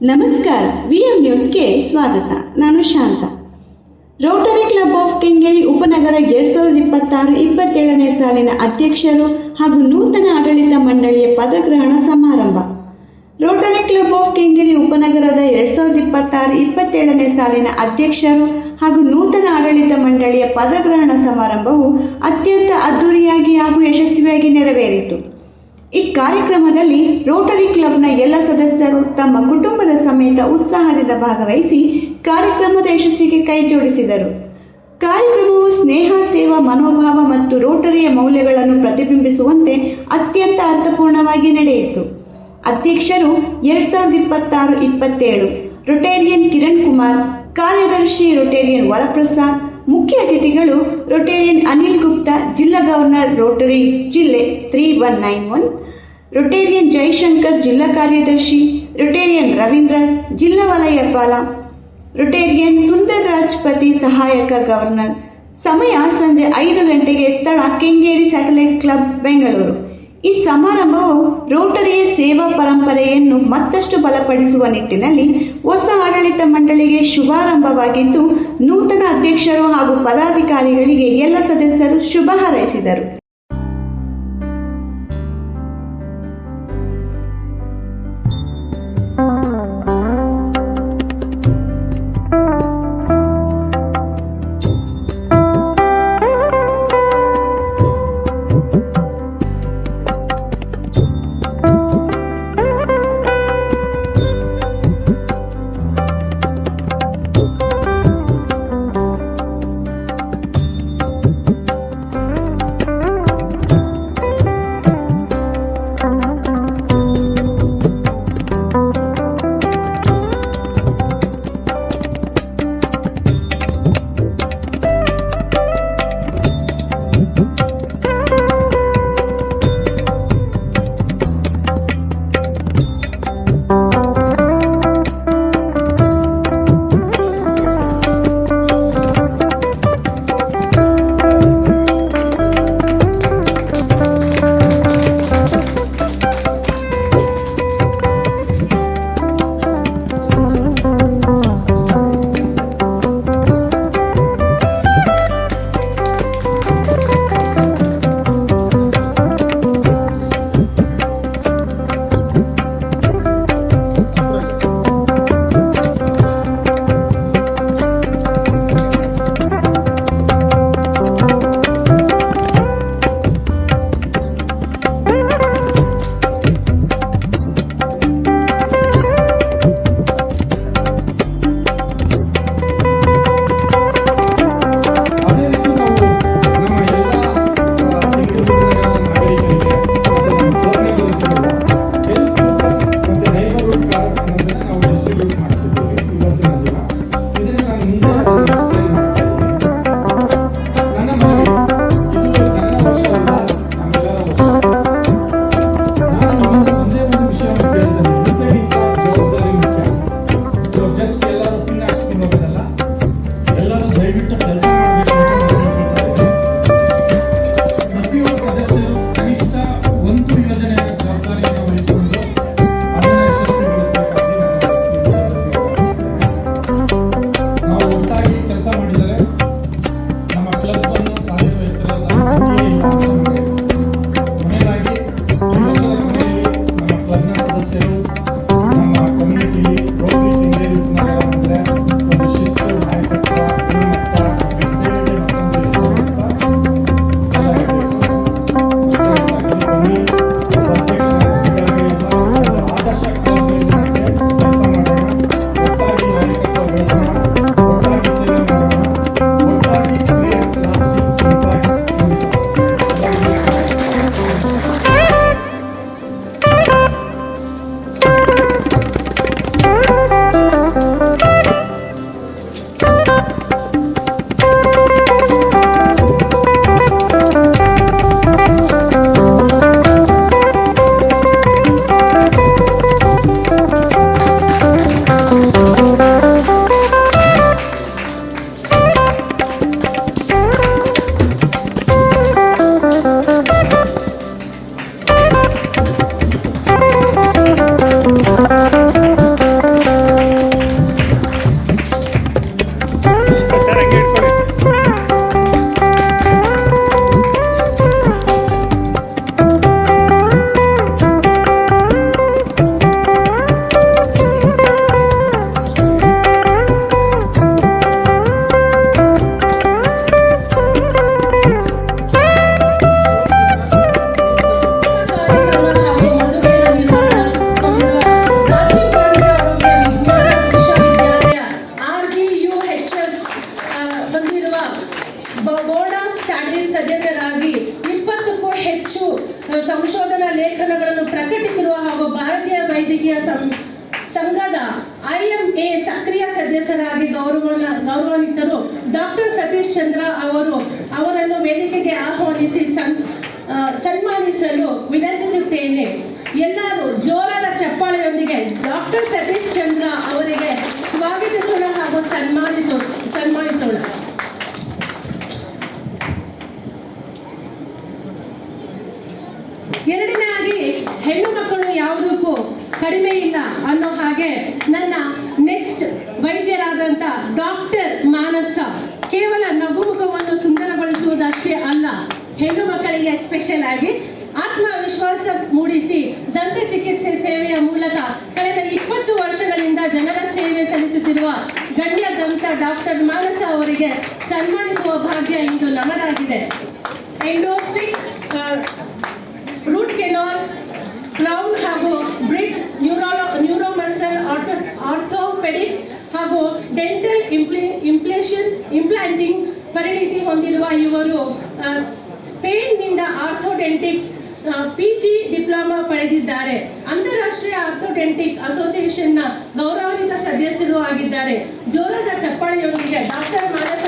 ನಮಸ್ಕಾರ, ವಿಎಂ ನ್ಯೂಸ್ಗೆ ಸ್ವಾಗತ. ನಾನು ಶಾಂತ. ರೋಟರಿ ಕ್ಲಬ್ ಆಫ್ ಕೆಂಗೇರಿ ಉಪನಗರ 2026-27ನೇ ಸಾಲಿನ ಅಧ್ಯಕ್ಷರು ಹಾಗೂ ನೂತನ ಆಡಳಿತ ಮಂಡಳಿಯ ಪದಗ್ರಹಣ ಸಮಾರಂಭ. ರೋಟರಿ ಕ್ಲಬ್ ಆಫ್ ಕೆಂಗೇರಿ ಉಪನಗರದ 2026-27ನೇ ಸಾಲಿನ ಅಧ್ಯಕ್ಷರು ಹಾಗೂ ನೂತನ ಆಡಳಿತ ಮಂಡಳಿಯ ಪದಗ್ರಹಣ ಸಮಾರಂಭವು ಅತ್ಯಂತ ಅದ್ದೂರಿಯಾಗಿ ಹಾಗೂ ಯಶಸ್ವಿಯಾಗಿ ನೆರವೇರಿತು. ಈ ಕಾರ್ಯಕ್ರಮದಲ್ಲಿ ರೋಟರಿ ಕ್ಲಬ್ನ ಎಲ್ಲ ಸದಸ್ಯರು ತಮ್ಮ ಕುಟುಂಬದ ಸಮೇತ ಉತ್ಸಾಹದಿಂದ ಭಾಗವಹಿಸಿ ಕಾರ್ಯಕ್ರಮದ ಯಶಸ್ಸಿಗೆ ಕೈ ಜೋಡಿಸಿದರು. ಕಾರ್ಯಕ್ರಮವು ಸ್ನೇಹ, ಸೇವಾ ಮನೋಭಾವ ಮತ್ತು ರೋಟರಿಯ ಮೌಲ್ಯಗಳನ್ನು ಪ್ರತಿಬಿಂಬಿಸುವಂತೆ ಅತ್ಯಂತ ಅರ್ಥಪೂರ್ಣವಾಗಿ ನಡೆಯಿತು. ಅಧ್ಯಕ್ಷರು 2026-27 ರೊಟೇರಿಯನ್ ಕಿರಣ್ ಕುಮಾರ್, ಕಾರ್ಯದರ್ಶಿ ರೋಟೇರಿಯನ್ ವರಪ್ರಸಾದ್, ಮುಖ್ಯ ಅತಿಥಿಗಳು ರೋಟೇರಿಯನ್ ಅನಿಲ್ ಗುಪ್ತಾ, ಜಿಲ್ಲಾ ಗವರ್ನರ್ ರೋಟರಿ ಜಿಲ್ಲೆ 3191, ರೋಟೇರಿಯನ್ ಜೈಶಂಕರ್, ಜಿಲ್ಲಾ ಕಾರ್ಯದರ್ಶಿ, ರೋಟೇರಿಯನ್ ರವೀಂದ್ರ, ಜಿಲ್ಲಾ ವಲಯ ಪಾಲ, ರೋಟೇರಿಯನ್ ಸುಂದರ್ ರಾಜ್ಪತಿ, ಸಹಾಯಕ ಗವರ್ನರ್. ಸಮಯ ಸಂಜೆ 5 ಗಂಟೆಗೆ. ಸ್ಥಳ ಕೆಂಗೇರಿ ಸ್ಯಾಟಲೈಟ್ ಕ್ಲಬ್, ಬೆಂಗಳೂರು. ಈ ಸಮಾರಂಭವು ರೋಟರಿಯ ಸೇವಾ ಪರಂಪರೆಯನ್ನು ಮತ್ತಷ್ಟು ಬಲಪಡಿಸುವ ನಿಟ್ಟಿನಲ್ಲಿ ಹೊಸ ಆಡಳಿತ ಮಂಡಳಿಗೆ ಶುಭಾರಂಭವಾಗಿದ್ದು, ನೂತನ ಅಧ್ಯಕ್ಷರು ಹಾಗೂ ಪದಾಧಿಕಾರಿಗಳಿಗೆ ಎಲ್ಲ ಸದಸ್ಯರು ಶುಭ ಹಾರೈಸಿದರು. ವೈದ್ಯಕೀಯ ಸಂಘದ IMA ಸಕ್ರಿಯ ಸದಸ್ಯರಾಗಿ ಗೌರವಾನ್ವಿತರು ಡಾಕ್ಟರ್ ಸತೀಶ್ ಚಂದ್ರ ಅವರನ್ನು ವೇದಿಕೆಗೆ ಆಹ್ವಾನಿಸಿ ಸನ್ಮಾನಿಸಲು ವಿನಂತಿಸುತ್ತೇನೆ. ಎಲ್ಲರೂ ಜೋರಾದ ಚಪ್ಪಾಳೆಯೊಂದಿಗೆ ಡಾಕ್ಟರ್ ಸತೀಶ್ ಚಂದ್ರ ಅವರಿಗೆ ಸ್ವಾಗತಿಸೋಣ ಹಾಗೂ ಸನ್ಮಾನಿಸೋಣ. ಎರಡನೇದಾಗಿ, ಹೆಣ್ಣು ಮಕ್ಕಳು ಯಾವುದಕ್ಕೂ ಕಡಿಮೆ ಇಲ್ಲ ಅನ್ನೋ ಹಾಗೆ ನನ್ನ ನೆಕ್ಸ್ಟ್ ವೈದ್ಯರಾದಂಥ ಡಾಕ್ಟರ್ ಮಾನಸ ಕೇವಲ ನಗುಮುಖವನ್ನು ಸುಂದರಗೊಳಿಸುವುದಷ್ಟೇ ಅಲ್ಲ, ಹೆಣ್ಣು ಮಕ್ಕಳಿಗೆ ಸ್ಪೆಷಲ್ ಆಗಿ ಆತ್ಮವಿಶ್ವಾಸ ಮೂಡಿಸಿ ದಂತ ಚಿಕಿತ್ಸೆ ಸೇವೆಯ ಮೂಲಕ ಕಳೆದ 20 ವರ್ಷಗಳಿಂದ ಜನರ ಸೇವೆ ಸಲ್ಲಿಸುತ್ತಿರುವ ಗಣ್ಯ ದಂತ ಡಾಕ್ಟರ್ ಮಾನಸ ಅವರಿಗೆ ಸನ್ಮಾನಿಸುವ ಭಾಗ್ಯ ಇಂದು ನಮ್ಮದಾಗಿದೆ. ಎಂಡೋಸ್ಟಿಕ್, ರೂಟ್ ಕೆನಾಲ್, ಕ್ರೌನ್ ಹಾಗೂ ಬ್ರಿಡ್ಜ್, ನ್ಯೂರೋಮಸ್ಟಲ್, ಆರ್ಥೋಪೆಡಿಕ್ಸ್ ಹಾಗೂ ಡೆಂಟಲ್ ಇಂಪ್ಲಾಂಟಿಂಗ್ ಪರಿಣಿತಿ ಹೊಂದಿರುವ ಇವರು ಸ್ಪೇನ್ನಿಂದ ಆರ್ಥೋಡೆಂಟಿಕ್ಸ್ PG ಡಿಪ್ಲೊಮಾ ಪಡೆದಿದ್ದಾರೆ. ಅಂತಾರಾಷ್ಟ್ರೀಯ ಆರ್ಥೋಡೆಂಟಿಕ್ ಅಸೋಸಿಯೇಷನ್ನ ಗೌರವಾನ್ವಿತ ಸದಸ್ಯರು ಆಗಿದ್ದಾರೆ. ಜೋರಾದ ಚಪ್ಪಾಳೆಯೊಂದಿಗೆ ಡಾಕ್ಟರ್ ಮಾನಸ